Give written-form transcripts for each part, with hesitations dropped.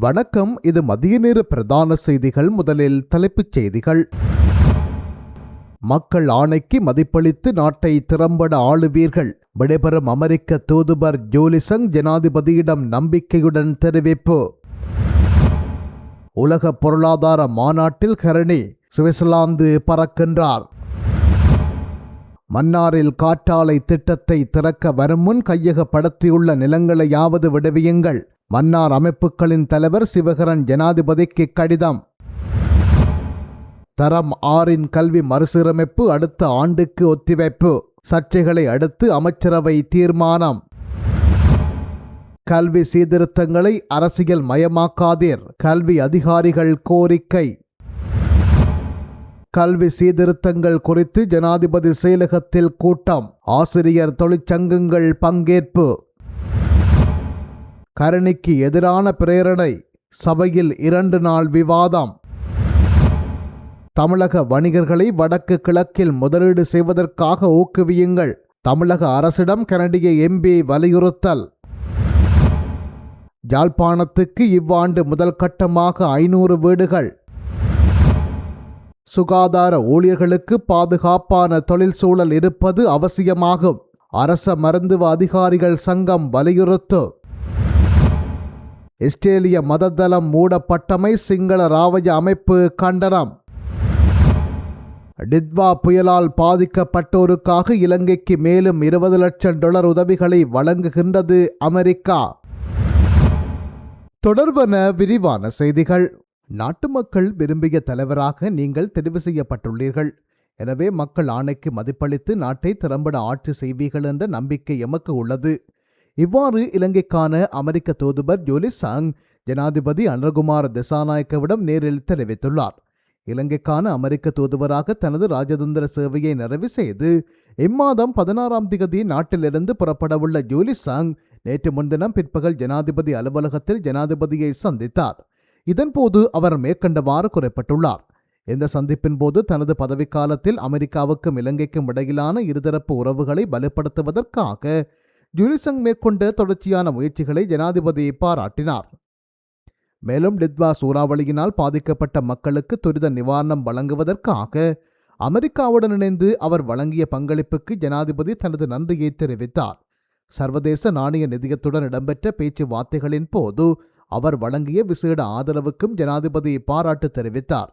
வணக்கம். இது மதிய நேர பிரதான செய்திகள். முதலில் தலைப்புச் செய்திகள். மக்கள் ஆணைக்கு மதிப்பளித்து நாட்டை திறம்பட ஆளுவீர்கள். விடைபெறும் அமெரிக்க தூதுவர் ஜோலிசங் ஜனாதிபதியிடம் நம்பிக்கையுடன் தெரிவிப்பு. உலக பொருளாதார மாநாட்டில் கரணி சுவிட்சர்லாந்து பறக்கின்றார். மன்னாரில் காற்றாலை திட்டத்தை திறக்க வரும் முன் கையகப்படுத்தியுள்ள நிலங்களையாவது விடுவியுங்கள். மன்னார் அமைப்புகளின் தலைவர் சிவகரன் ஜனாதிபதிக்கு கடிதம். தரம் 6 கல்வி மறுசீரமைப்பு அடுத்த ஆண்டுக்கு ஒத்திவைப்பு. சர்ச்சைகளை அடுத்து அமைச்சரவை தீர்மானம். கல்வி சீர்திருத்தங்களை அரசியல் மயமாக்காதீர், கல்வி அதிகாரிகள் கோரிக்கை. கல்வி சீர்திருத்தங்கள் குறித்து ஜனாதிபதி செயலகத்தில் கூட்டம். ஆசிரியர் தொழிற்சங்கங்கள் பங்கேற்பு. கரணிக்கு எதிரான பிரேரணை, சபையில் 2 நாள் விவாதம். தமிழக வணிகர்களை வடக்கு கிழக்கில் முதலீடு செய்வதற்காக ஊக்குவியுங்கள். தமிழக அரசிடம் கனடிய எம்பி வலியுறுத்தல். யாழ்ப்பாணத்துக்கு இவ்வாண்டு முதல் கட்டமாக 500 வீடுகள். சுகாதார ஊழியர்களுக்கு பாதுகாப்பான தொழில் சூழல் இருப்பது அவசியமாகும். அரச மருத்துவ அதிகாரிகள் சங்கம் வலியுறுத்து. இஸ்ரேலிய மதத்தலம் மூடப்பட்டமை சிங்கள ராவய அமைப்பு கண்டனம். டித்வா புயலால் பாதிக்கப்பட்டோருக்காக இலங்கைக்கு மேலும் $20 லட்சம் உதவிகளை வழங்குகின்றது அமெரிக்கா. தொடர்பான விரிவான செய்திகள். நாட்டு மக்கள் விரும்பிய தலைவராக நீங்கள் தெரிவு செய்யப்பட்டுள்ளீர்கள். எனவே மக்கள் ஆணைக்கு மதிப்பளித்து நாட்டை திறம்பட ஆட்சி செய்வீர்கள் என்ற நம்பிக்கை எமக்கு உள்ளது. இவ்வாறு இலங்கைக்கான அமெரிக்க தூதுவர் ஜோலிசங் ஜனாதிபதி அனுரகுமார திசாநாயக்கவிடம் நேரில் தெரிவித்துள்ளார். இலங்கைக்கான அமெரிக்க தூதுவராக தனது ராஜதந்திர சேவையை நிறைவு செய்து இம்மாதம் 16ஆம் தேதி நாட்டிலிருந்து புறப்படவுள்ள ஜோலிசங் நேற்று முன்தினம் பிற்பகல் ஜனாதிபதி அலுவலகத்தில் ஜனாதிபதியை சந்தித்தார். இதன்போது அவர் மேற்கண்டவாறு குறிப்பிட்டுள்ளார். இந்த சந்திப்பின் போது தனது பதவிக்காலத்தில் அமெரிக்காவுக்கும் இலங்கைக்கும் இடையிலான இருதரப்பு உறவுகளை பலப்படுத்துவதற்காக ஜோலிசங் மேற்கொண்ட தொடர்ச்சியான முயற்சிகளை ஜனாதிபதி பாராட்டினார். மேலும் டித்வா சூறாவளியினால் பாதிக்கப்பட்ட மக்களுக்கு துரித நிவாரணம் வழங்குவதற்காக அமெரிக்காவுடன் இணைந்து அவர் வழங்கிய பங்களிப்புக்கு ஜனாதிபதி தனது நன்றியை தெரிவித்தார். சர்வதேச நாணய நிதியத்துடன் இடம்பெற்ற பேச்சுவார்த்தைகளின் போது அவர் வழங்கிய விசேட ஆதரவுக்கும் ஜனாதிபதி பாராட்டு தெரிவித்தார்.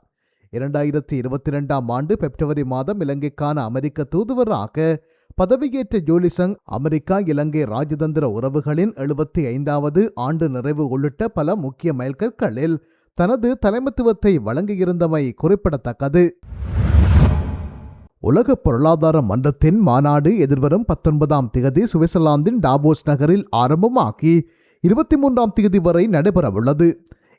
2022ஆம் ஆண்டு பிப்ரவரி மாதம் இலங்கைக்கான அமெரிக்க தூதுவராக பதவியேற்ற ஜோலிசங் அமெரிக்கா இலங்கை ராஜதந்திர உறவுகளின் 75வது ஆண்டு நிறைவு உள்ளிட்ட பல முக்கிய மைல்கற்களில் தனது தலைமைத்துவத்தை வழங்கியிருந்தமை குறிப்பிடத்தக்கது. உலக பொருளாதார மன்றத்தின் மாநாடு எதிர்வரும் 19ஆம் தேதி சுவிட்சர்லாந்தின் டாவோஸ் நகரில் ஆரம்பமாகி 23ஆம் தேதி வரை நடைபெறவுள்ளது.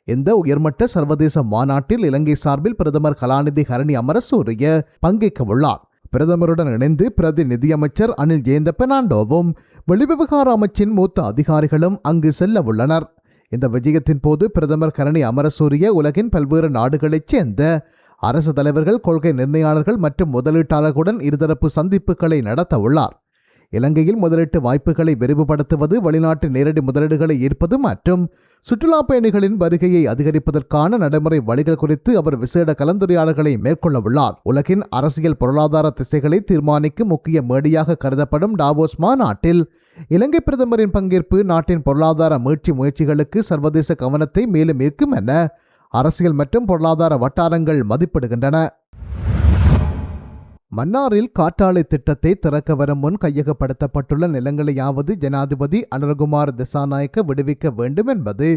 இந்த உயர்மட்ட சர்வதேச மாநாட்டில் இலங்கை சார்பில் பிரதமர் கலாநிதி ஹரணி அமரசூரிய பங்கேற்கவுள்ளார். பிரதமருடன் இணைந்து பிரதி நிதியமைச்சர் அனில் ஜெயந்த பெர்னாண்டோவும் வெளிவிவகார அமைச்சின் மூத்த அதிகாரிகளும் அங்கு செல்ல உள்ளனர். இந்த விஜயத்தின் போது பிரதமர் ஹரணி அமரசூரிய உலகின் பல்வேறு நாடுகளைச் சேர்ந்த அரசு தலைவர்கள், கொள்கை நிர்ணயாளர்கள் மற்றும் முதலீட்டாளர்களுடன் இருதரப்பு சந்திப்புகளை நடத்த உள்ளார். இலங்கையில் முதலீட்டு வாய்ப்புகளை விரிவுபடுத்துவது, வெளிநாட்டு நேரடி முதலீடுகளை ஈர்ப்பது மற்றும் சுற்றுலா பயணிகளின் வருகையை அதிகரிப்பதற்கான நடைமுறை வழிகள் குறித்து அவர் விசேட கலந்துரையாடல்களை மேற்கொள்ள உள்ளார். உலகின் அரசியல் பொருளாதார திசைகளை தீர்மானிக்கும் முக்கிய மேடையாக கருதப்படும் டாவோஸ் மாநாட்டில் இலங்கை பிரதமரின் பங்கேற்பு நாட்டின் பொருளாதார மீட்சி முயற்சிகளுக்கு சர்வதேச கவனத்தை மேலும் ஈர்க்கும் என அரசியல் மற்றும் பொருளாதார வட்டாரங்கள் மதிப்பிடுகின்றன. மன்னாரில் காற்றாலை திட்டத்தை திறக்க வரும் முன் கையகப்படுத்தப்பட்டுள்ள நிலங்களையாவது ஜனாதிபதி அனுரகுமார திசாநாயக்க விடுவிக்க வேண்டும் என்பது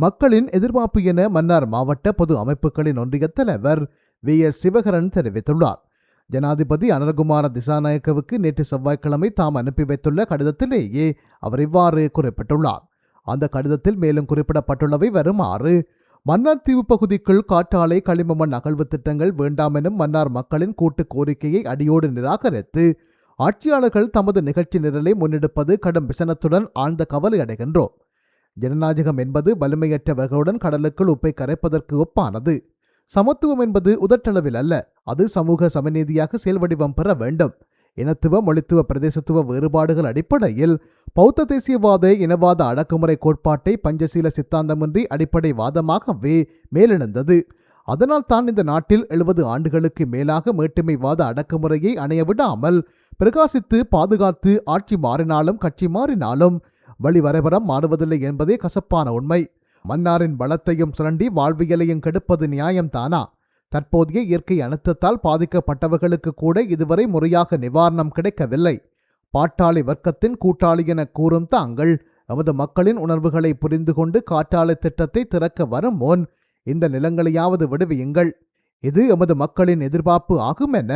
மக்களின் எதிர்பார்ப்பு என மன்னார் மாவட்ட பொது அமைப்புகளின் ஒன்றிய தலைவர் VS சிவகரன் தெரிவித்துள்ளார். ஜனாதிபதி அனுரகுமார திசாநாயக்கவுக்கு நேற்று செவ்வாய்க்கிழமை தாம் அனுப்பி வைத்துள்ள கடிதத்திலேயே அவர் இவ்வாறு குறிப்பிட்டுள்ளார். அந்த கடிதத்தில் மேலும் குறிப்பிடப்பட்டுள்ளவை வருமாறு: மன்னார் தீவு பகுதிக்குள் காற்றாலை களிம மண் அகழ்வு திட்டங்கள் வேண்டாம் எனும் மன்னார் மக்களின் கூட்டு கோரிக்கையை அடியோடு நிராகரித்து ஆட்சியாளர்கள் தமது நிகழ்ச்சி நிரலை முன்னெடுப்பது கடும் விசனத்துடன் ஆழ்ந்த கவலை அடைகின்றோம். ஜனநாயகம் என்பது வலிமையற்றவர்களுடன் கடலுக்குள் உப்பை கரைப்பதற்கு ஒப்பானது. சமத்துவம் என்பது உதட்டளவில் அல்ல, அது சமூக சமநீதியாக செயல்வடிவம் பெற வேண்டும். இனத்துவ மொழித்துவ பிரதேசத்துவ வேறுபாடுகள் அடிப்படையில் பௌத்த தேசியவாத இனவாத அடக்குமுறை கோட்பாட்டை பஞ்சசீல சித்தாந்தமின்றி அடிப்படை வாதமாகவே மேலெழுந்தது. அதனால் தான் இந்த நாட்டில் 70 ஆண்டுகளுக்கு மேலாக மேட்டுமைவாத அடக்குமுறையை அணையவிடாமல் பிரகாசித்து பாதுகாத்து ஆட்சி மாறினாலும் கட்சி மாறினாலும் வழிவரைபரம் மாறுவதில்லை என்பதே கசப்பான உண்மை. மன்னாரின் பலத்தையும் சுரண்டி வாழ்வியலையும் கெடுப்பது நியாயம்தானா? தற்போதைய இயற்கை அனர்த்தத்தால் பாதிக்கப்பட்டவர்களுக்கு கூட இதுவரை முறையாக நிவாரணம் கிடைக்கவில்லை. பாட்டாளி வர்க்கத்தின் கூட்டாளி என கூறும் தாங்கள் எமது மக்களின் உணர்வுகளை புரிந்து கொண்டு காற்றாலை திட்டத்தை திறக்க வரும் முன் இந்த நிலங்களையாவது விடுவியுங்கள். இது எமது மக்களின் எதிர்பார்ப்பு ஆகும் என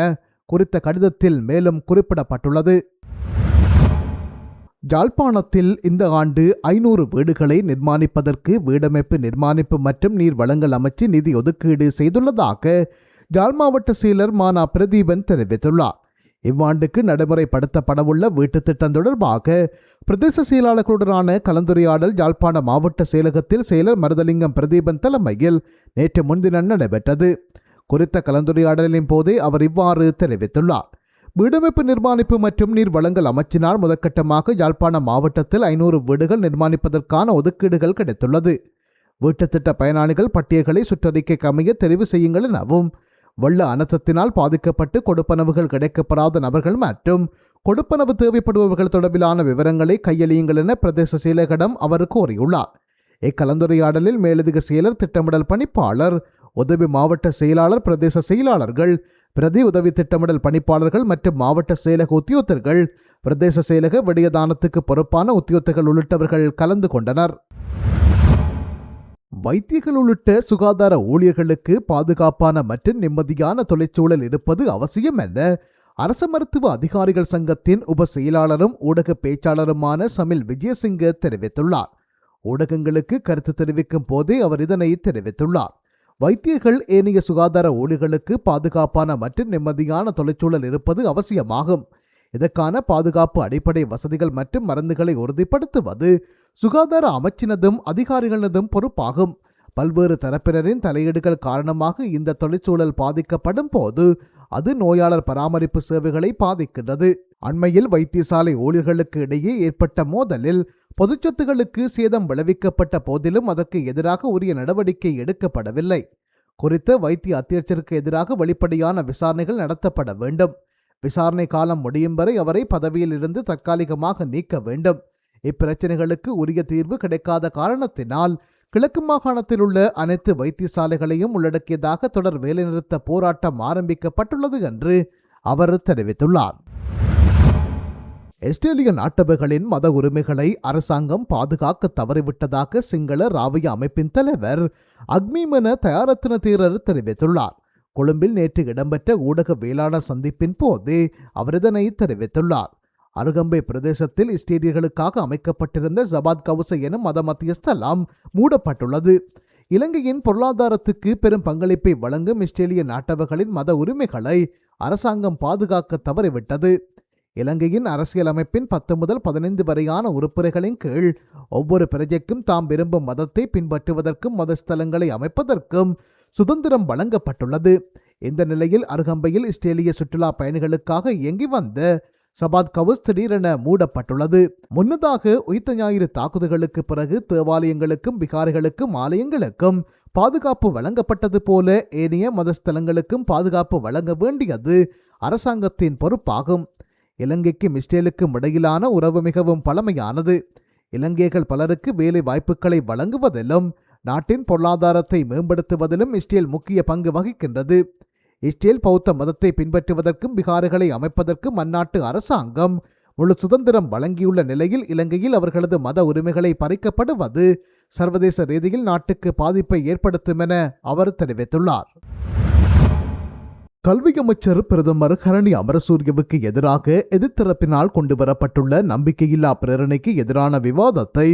குறித்த கடிதத்தில் மேலும் குறிப்பிடப்பட்டுள்ளது. யாழ்ப்பாணத்தில் இந்த ஆண்டு 500 வீடுகளை நிர்மாணிப்பதற்கு வீடமைப்பு நிர்மாணிப்பு மற்றும் நீர் வழங்கல் அமைச்சு நிதி ஒதுக்கீடு செய்துள்ளதாக யாழ் மாவட்ட செயலர் மானா பிரதீபன் தெரிவித்துள்ளார். இவ்வாண்டுக்கு நடைமுறைப்படுத்தப்படவுள்ள வீட்டுத் திட்டம் தொடர்பாக பிரதேச செயலாளர்களுடனான கலந்துரையாடல் யாழ்ப்பாண மாவட்ட செயலகத்தில் செயலர் மருதலிங்கம் பிரதீபன் தலைமையில் நேற்று முன்தினம் நடைபெற்றது. குறித்த கலந்துரையாடலின் போதே அவர் இவ்வாறு தெரிவித்துள்ளார். வீடமைப்பு நிர்மாணிப்பு மற்றும் நீர் வழங்கல் அமைச்சினால் முதற்கட்டமாக யாழ்ப்பாண மாவட்டத்தில் 500 வீடுகள் நிர்மாணிப்பதற்கான ஒதுக்கீடுகள் கிடைத்துள்ளது. வீட்டுத் திட்ட பயனாளிகள் பட்டியல்களை சுற்றறிக்கைக்கு அமைய தெரிவு செய்யுங்கள் எனவும் வெள்ள அனர்த்தத்தினால் பாதிக்கப்பட்டு கொடுப்பனவுகள் கிடைக்கப்பெறாத நபர்கள் மற்றும் கொடுப்பனவு தேவைப்படுபவர்கள் தொடர்பிலான விவரங்களை கையளியுங்கள் என பிரதேச செயலரிடம் அவர் கோரியுள்ளார். இக்கலந்துரையாடலில் மேலதிக செயலர், திட்டமிடல் பணிப்பாளர், உதவி மாவட்ட செயலாளர், பிரதேச செயலாளர்கள், பிரதி உதவி திட்டமிடல் பணிப்பாளர்கள் மற்றும் மாவட்ட செயலக உத்தியோகத்தர்கள், பிரதேச செயலக விடயதானத்துக்கு பொறுப்பான உத்தியோகத்தர்கள் உள்ளிட்டவர்கள் கலந்து கொண்டனர். வைத்தியர்கள் உள்ளிட்ட சுகாதார ஊழியர்களுக்கு பாதுகாப்பான மற்றும் நிம்மதியான தொழிற்சூழல் இருப்பது அவசியம் என அரச மருத்துவ அதிகாரிகள் சங்கத்தின் உப செயலாளரும் ஊடக பேச்சாளருமான சமில் விஜயசிங்க தெரிவித்துள்ளார். ஊடகங்களுக்கு கருத்து தெரிவிக்கும் போதே அவர் இதனை தெரிவித்துள்ளார். வைத்தியர்கள் ஏனைய சுகாதார ஊழியர்களுக்கு பாதுகாப்பான மற்றும் நிம்மதியான தொழிற்சூழல் இருப்பது அவசியமாகும். இதற்கான பாதுகாப்பு அடிப்படை வசதிகள் மற்றும் மருந்துகளை உறுதிப்படுத்துவது சுகாதார அமைச்சினதும் அதிகாரிகளதும் பொறுப்பாகும். பல்வேறு தரப்பினரின் தலையீடுகள் காரணமாக இந்த தொழிற்சூழல் பாதிக்கப்படும் போது அது நோயாளர் பராமரிப்பு சேவைகளை பாதிக்கின்றது. அண்மையில் வைத்தியசாலை ஊழியர்களுக்கு இடையே ஏற்பட்ட மோதலில் பொதுச்சொத்துகளுக்கு சேதம் விளைவிக்கப்பட்ட போதிலும் அதற்கு எதிராக உரிய நடவடிக்கை எடுக்கப்படவில்லை. குறித்த வைத்திய அத்தியட்சருக்கு எதிராக வெளிப்படையான விசாரணைகள் நடத்தப்பட வேண்டும். விசாரணை காலம் முடியும் வரை அவரை பதவியில் இருந்து தற்காலிகமாக நீக்க வேண்டும். இப்பிரச்சனைகளுக்கு உரிய தீர்வு கிடைக்காத காரணத்தினால் கிழக்கு மாகாணத்தில் உள்ள அனைத்து வைத்தியசாலைகளையும் உள்ளடக்கியதாக தொடர் வேலைநிறுத்த போராட்டம் ஆரம்பிக்கப்பட்டுள்ளது என்று அவர் தெரிவித்துள்ளார். ஆஸ்திரேலிய நாட்டவர்களின் மத உரிமைகளை அரசாங்கம் பாதுகாக்க தவறிவிட்டதாக சிங்கள ராவிய அமைப்பின் தலைவர் அக்மிமன தயாரத்ன தேரர் தெரிவித்துள்ளார். கொழும்பில் நேற்று இடம்பெற்ற ஊடக வேளாளர் சந்திப்பின் போது அவர் இதனை தெரிவித்துள்ளார். அருகம்பை பிரதேசத்தில் இஸ்டேரியர்களுக்காக அமைக்கப்பட்டிருந்த ஜபாத் கவுச எனும் மத மத்திய ஸ்தலம் மூடப்பட்டுள்ளது. இலங்கையின் பொருளாதாரத்துக்கு பெரும் பங்களிப்பை வழங்கும் இஸ்ரேலிய நாட்டவர்களின் மத உரிமைகளை அரசாங்கம் பாதுகாக்க தவறிவிட்டது. இலங்கையின் அரசியலமைப்பின் 10 முதல் 15 வரையான உறுப்புரைகளின் கீழ் ஒவ்வொரு பிரஜைக்கும் தாம் விரும்பும் மதத்தை பின்பற்றுவதற்கும் மதஸ்தலங்களை அமைப்பதற்கும் சுதந்திரம் வழங்கப்பட்டுள்ளது. இந்த நிலையில் அருகம்பையில் இஸ்ரேலிய சுற்றுலா பயணிகளுக்காக இயங்கி வந்த சபாத் கவுஸ் திடீரென மூடப்பட்டுள்ளது. முன்னதாக உயிர்த்த ஞாயிறு தாக்குதல்களுக்கு பிறகு தேவாலயங்களுக்கும் விகாரிகளுக்கும் ஆலயங்களுக்கும் பாதுகாப்பு வழங்கப்பட்டது போல ஏனைய மதஸ்தலங்களுக்கும் பாதுகாப்பு வழங்க வேண்டியது அரசாங்கத்தின் பொறுப்பாகும். இலங்கைக்கும் இஸ்ரேலுக்கும் இடையிலான உறவு மிகவும் பழமையானது. இலங்கையர்கள் பலருக்கு வேலை வாய்ப்புகளை வழங்குவதிலும் நாட்டின் பொருளாதாரத்தை மேம்படுத்துவதிலும் இஸ்ரேல் முக்கிய பங்கு வகிக்கின்றது. இஸ்ரேல் பௌத்த மதத்தை பின்பற்றுவதற்கும் விகாரிகளை அமைப்பதற்கும் அந்நாட்டு அரசாங்கம் முழு சுதந்திரம் வழங்கியுள்ள நிலையில் இலங்கையில் அவர்களது மத உரிமைகளை பறிக்கப்படுவது சர்வதேச ரீதியில் நாட்டுக்கு பாதிப்பை ஏற்படுத்தும் என அவர் தெரிவித்துள்ளார். கல்வி அமைச்சர் பிரதமர் ஹரணி அமரசூரியவுக்கு எதிராக எதிர்த்தரப்பினால் கொண்டுவரப்பட்டுள்ள நம்பிக்கையில்லா பிரேரணைக்கு எதிரான விவாதத்தை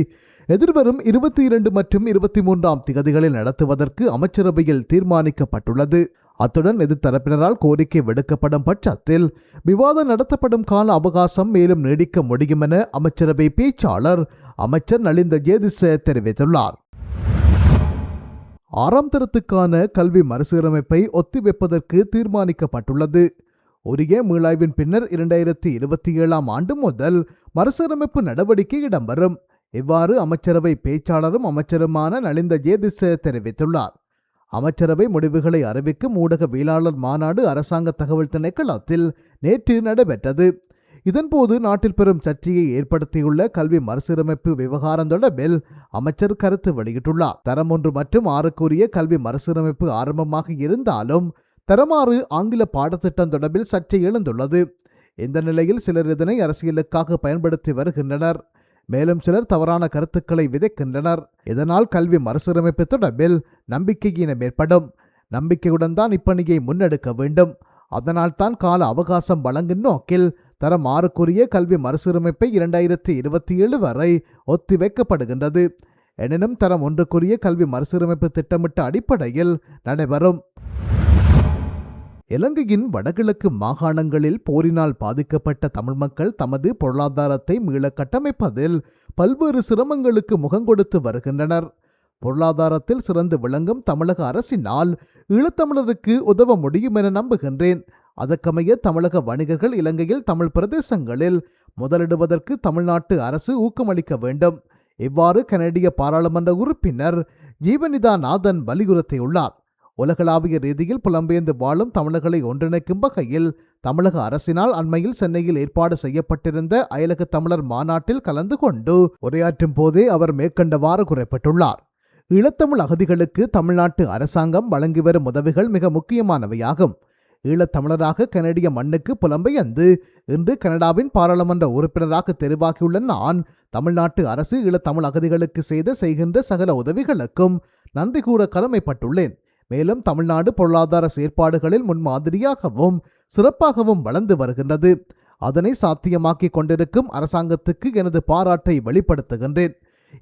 எதிர்வரும் 22 மற்றும் 23ஆம் திகதிகளில் நடத்துவதற்கு அமைச்சரவையில் தீர்மானிக்கப்பட்டுள்ளது. அத்துடன் எதிர்த்தரப்பினரால் கோரிக்கை விடுக்கப்படும் பட்சத்தில் விவாதம் நடத்தப்படும் கால அவகாசம் மேலும் நீடிக்க முடியும் என அமைச்சரவை பேச்சாளர் அமைச்சர் நலிந்த ஜேதிச தெரிவித்துள்ளார். 6ஆம் தரத்துக்கான கல்வி மறுசீரமைப்பை ஒத்திவைப்பதற்கு தீர்மானிக்கப்பட்டுள்ளது. உரிய மீளாய்வின் பின்னர் 2027ஆம் ஆண்டு முதல் மறுசீரமைப்பு நடவடிக்கை இடம்பெறும். இவ்வாறு அமைச்சரவை பேச்சாளரும் அமைச்சருமான நலிந்த ஜேதிச தெரிவித்துள்ளார். அமைச்சரவை முடிவுகளை அறிவிக்கும் ஊடகவியலாளர் மாநாடு அரசாங்க தகவல் திணைக்களத்தில் நேற்று நடைபெற்றது. இதன்போது நாட்டில் பெரும் சர்ச்சையை ஏற்படுத்தியுள்ள கல்வி மறுசீரமைப்பு விவகாரம் தொடர்பில் அமைச்சர் கருத்து வெளியிட்டுள்ளார். தரம் 1 மற்றும் 6க்குரிய கல்வி மறுசீரமைப்பு ஆரம்பமாக இருந்தாலும் தரம் 6 ஆங்கில பாடத்திட்டம் தொடர்பில் சர்ச்சை எழுந்துள்ளது. இந்த நிலையில் சிலர் இதனை அரசியலுக்காக பயன்படுத்தி வருகின்றனர். மேலும் சிலர் தவறான கருத்துக்களை விதைக்கின்றனர். இதனால் கல்வி மறுசீரமைப்பு தொடர்பில் நம்பிக்கையினம் ஏற்படும். நம்பிக்கையுடன் தான் இப்பணியை முன்னெடுக்க வேண்டும். அதனால் தான் கால அவகாசம் வழங்கும் நோக்கில் தரம் 6க்குரிய கல்வி மறுசீரமைப்பை 2027 வரை ஒத்திவைக்கப்படுகின்றது. எனினும் தரம் 1க்குரிய கல்வி மறுசீரமைப்பு திட்டமிட்ட அடிப்படையில் நடைபெறும். இலங்கையின் வடகிழக்கு மாகாணங்களில் போரினால் பாதிக்கப்பட்ட தமிழ் மக்கள் தமது பொருளாதாரத்தை மீள கட்டமைப்பதில் பல்வேறு சிரமங்களுக்கு முகங்கொடுத்து வருகின்றனர். பொருளாதாரத்தில் சிறந்து விளங்கும் தமிழக அரசினால் ஈழத்தமிழருக்கு உதவ முடியும் என நம்புகின்றேன். அதற்கமைய தமிழக வணிகர்கள் இலங்கையில் தமிழ் பிரதேசங்களில் முதலிடுவதற்கு தமிழ்நாட்டு அரசு ஊக்கமளிக்க வேண்டும். இவ்வாறு கனடிய பாராளுமன்ற உறுப்பினர் ஜீவனிதா நாதன் வலியுறுத்தியுள்ளார். உலகளாவிய ரீதியில் புலம்பெயர்ந்து வாழும் தமிழர்களை ஒன்றிணைக்கும் வகையில் தமிழக அரசினால் அண்மையில் சென்னையில் ஏற்பாடு செய்யப்பட்டிருந்த அயலக தமிழர் மாநாட்டில் கலந்து கொண்டு உரையாற்றும் போதே அவர் மேற்கண்டவாறு குறிப்பிட்டுள்ளார். ஈழத்தமிழ் அகதிகளுக்கு தமிழ்நாட்டு அரசாங்கம் வழங்கி வரும் உதவிகள் மிக முக்கியமானவையாகும். ஈழத்தமிழராக கனடிய மண்ணுக்கு புலம்பெயர்ந்து இன்று கனடாவின் பாராளுமன்ற உறுப்பினராக தெரிவாகியுள்ள நான் தமிழ்நாட்டு அரசு ஈழத்தமிழ் அகதிகளுக்கு செய்கின்ற சகல உதவிகளுக்கும் நன்றி கூற கடமைப்பட்டுள்ளேன். மேலும் தமிழ்நாடு பொருளாதார செயற்பாடுகளில் முன்மாதிரியாகவும் சிறப்பாகவும் வளர்ந்து வருகின்றது. அதனை சாத்தியமாக்கி கொண்டிருக்கும் அரசாங்கத்துக்கு எனது பாராட்டை வெளிப்படுத்துகின்றேன்.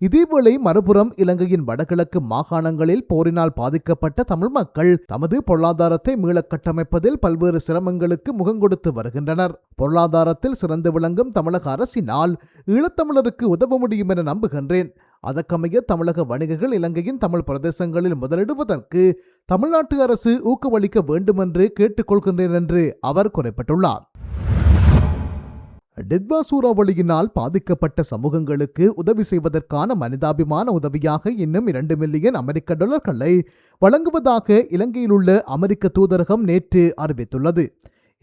இதேவேளை மறுபுறம் இலங்கையின் வடகிழக்கு மாகாணங்களில் போரினால் பாதிக்கப்பட்ட தமிழ் மக்கள் தமது பொருளாதாரத்தை மீள கட்டமைப்பதில் பல்வேறு சிரமங்களுக்கு முகங்கொடுத்து வருகின்றனர். பொருளாதாரத்தில் சிறந்து விளங்கும் தமிழக அரசினால் ஈழத்தமிழருக்கு உதவ முடியும் என நம்புகின்றேன். அதற்கமைய தமிழக வணிகர்கள் இலங்கையின் தமிழ் பிரதேசங்களில் முதலிடுவதற்கு தமிழ்நாட்டு அரசு ஊக்கமளிக்க வேண்டுமென்று கேட்டுக்கொள்கின்றேன் என்று அவர் குறிப்பிட்டுள்ளார். டிட்வா சூறாவளியினால் பாதிக்கப்பட்ட சமூகங்களுக்கு உதவி செய்வதற்கான மனிதாபிமான உதவியாக இன்னும் 2 மில்லியன் அமெரிக்க டாலர்களை வழங்குவதாக இலங்கையில் உள்ள அமெரிக்க தூதரகம் நேற்று அறிவித்துள்ளது.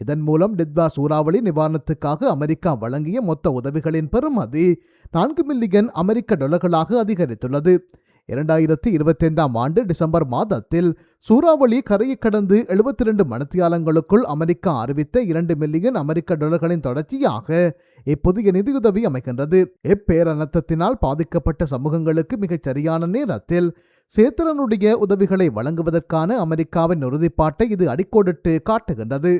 இதன் மூலம் டிட்வா சூறாவளி நிவாரணத்துக்காக அமெரிக்கா வழங்கிய மொத்த உதவிகளின் பெறுமதி 4 மில்லியன் அமெரிக்க டாலர்களாக அதிகரித்துள்ளது. 2025ஆம் ஆண்டு டிசம்பர் மாதத்தில் சூறாவளி கரையை கடந்து 72 மணித்தியாலங்களுக்குள் அமெரிக்கா அறிவித்த 2 மில்லியன் அமெரிக்க டாலர்களின் தொடர்ச்சியாக இப்புதிய நிதியுதவி அமைக்கின்றது. இப்பேரனர்த்தத்தினால் பாதிக்கப்பட்ட சமூகங்களுக்கு மிகச் சரியான நேரத்தில் சேத்திரனுடைய உதவிகளை வழங்குவதற்கான அமெரிக்காவின் உறுதிப்பாட்டை இது அடிக்கோடிட்டு காட்டுகின்றது.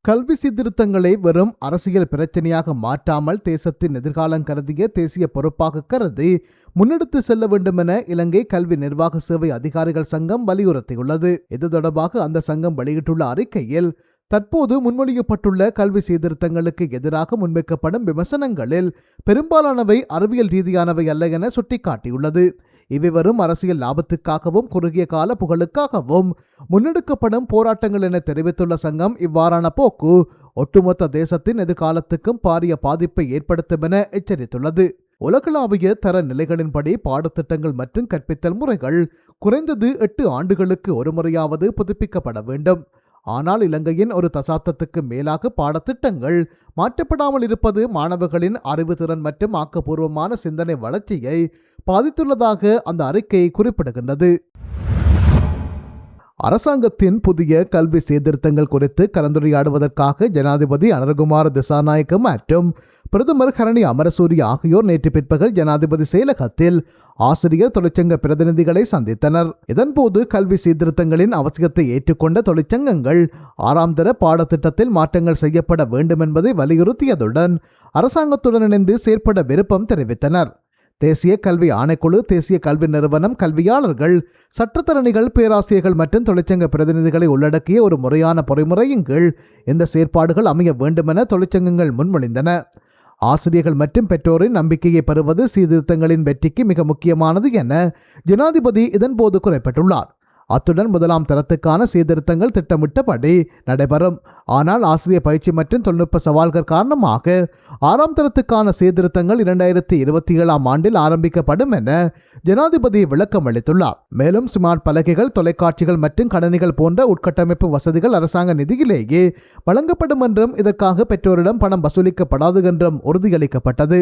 கல்வி சீர்திருத்தங்களை வெறும் அரசியல் பிரச்சனையாக மாற்றாமல் தேசத்தின் எதிர்காலம் கருதிய தேசிய பொறுப்பாக கருதி முன்னெடுத்து செல்ல வேண்டும் என இலங்கை கல்வி நிர்வாக சேவை அதிகாரிகள் சங்கம் வலியுறுத்தியுள்ளது. இது தொடர்பாக அந்த சங்கம் வெளியிட்டுள்ள அறிக்கையில் தற்போது முன்மொழியப்பட்டுள்ள கல்வி சீர்திருத்தங்களுக்கு எதிராக முன்வைக்கப்படும் விமர்சனங்களில் பெரும்பாலானவை அறிவியல் ரீதியானவை அல்ல என சுட்டிக்காட்டியுள்ளது. இவை வரும் அரசியல் லாபத்துக்காகவும் குறுகிய கால புகழுக்காகவும் முன்னெடுக்கப்படும் போராட்டங்கள் என தெரிவித்துள்ள சங்கம் இவ்வாறான போக்கு ஒட்டுமொத்த தேசத்தின் எதிர்காலத்துக்கும் பாரிய பாதிப்பை ஏற்படுத்தும் என எச்சரித்துள்ளது. உலகளாவிய தர நிலைகளின்படி பாடத்திட்டங்கள் மற்றும் கற்பித்தல் முறைகள் குறைந்தது 8 ஆண்டுகளுக்கு ஒரு முறையாவது புதுப்பிக்கப்பட வேண்டும். ஆனால் இலங்கையின் ஒரு தசாப்தத்துக்கு மேலாக பாடத்திட்டங்கள் மாற்றப்படாமல் இருப்பது மாணவர்களின் அறிவுத்திறன் மற்றும் ஆக்கப்பூர்வமான சிந்தனை வளர்ச்சியை பாதித்துள்ளதாக அந்த அறிக்கை குறிப்பிடுகின்றது. அரசாங்கத்தின் புதிய கல்வி சீர்திருத்தங்கள் குறித்து கலந்துரையாடுவதற்காக ஜனாதிபதி அனுரகுமார திசாநாயக்க மற்றும் பிரதமர் ஹரணி அமரசூரிய ஆகியோர் நேற்று பிற்பகல் ஜனாதிபதி செயலகத்தில் ஆசிரியர் தொழிற்சங்க பிரதிநிதிகளை சந்தித்தனர். இதன்போது கல்வி சீர்திருத்தங்களின் அவசியத்தை ஏற்றுக்கொண்ட தொழிற்சங்கங்கள் 6ஆம் தர பாடத்திட்டத்தில் மாற்றங்கள் செய்யப்பட வேண்டும் என்பதை வலியுறுத்தியதுடன் அரசாங்கத்துடன் இணைந்து செயற்பட விருப்பம் தெரிவித்தனர். தேசிய கல்வி ஆணைக்குழு, தேசிய கல்வி நிறுவனம், கல்வியாளர்கள், சட்டத்தரணிகள், பேராசிரியர்கள் மற்றும் தொழிற்சங்க பிரதிநிதிகளை உள்ளடக்கிய ஒரு முறையான பொறிமுறையின் கீழ் இந்த செயற்பாடுகள் அமைய வேண்டுமென தொழிற்சங்கங்கள் முன்மொழிந்தன. ஆசிரியர்கள் மற்றும் பெற்றோரின் நம்பிக்கையை பெறுவது சீர்திருத்தங்களின் வெற்றிக்கு மிக முக்கியமானது என ஜனாதிபதி இதன்போது குறிப்பிட்டுள்ளார். அத்துடன் முதலாம் தரத்துக்கான சீர்திருத்தங்கள் திட்டமிட்டபடி நடைபெறும். ஆனால் ஆசிரியர் பயிற்சி மற்றும் தொழில்நுட்ப சவால்கள் காரணமாக 6ஆம் தரத்துக்கான சீர்திருத்தங்கள் 2027ஆம் ஆண்டில் ஆரம்பிக்கப்படும் என ஜனாதிபதி விளக்கம் அளித்துள்ளார். மேலும் ஸ்மார்ட் பலகைகள், தொலைக்காட்சிகள் மற்றும் கணினிகள் போன்ற உட்கட்டமைப்பு வசதிகள் அரசாங்க நிதியிலேயே வழங்கப்படும் என்றும் இதற்காக பெற்றோரிடம் பணம் வசூலிக்கப்படாது என்றும் உறுதியளிக்கப்பட்டது.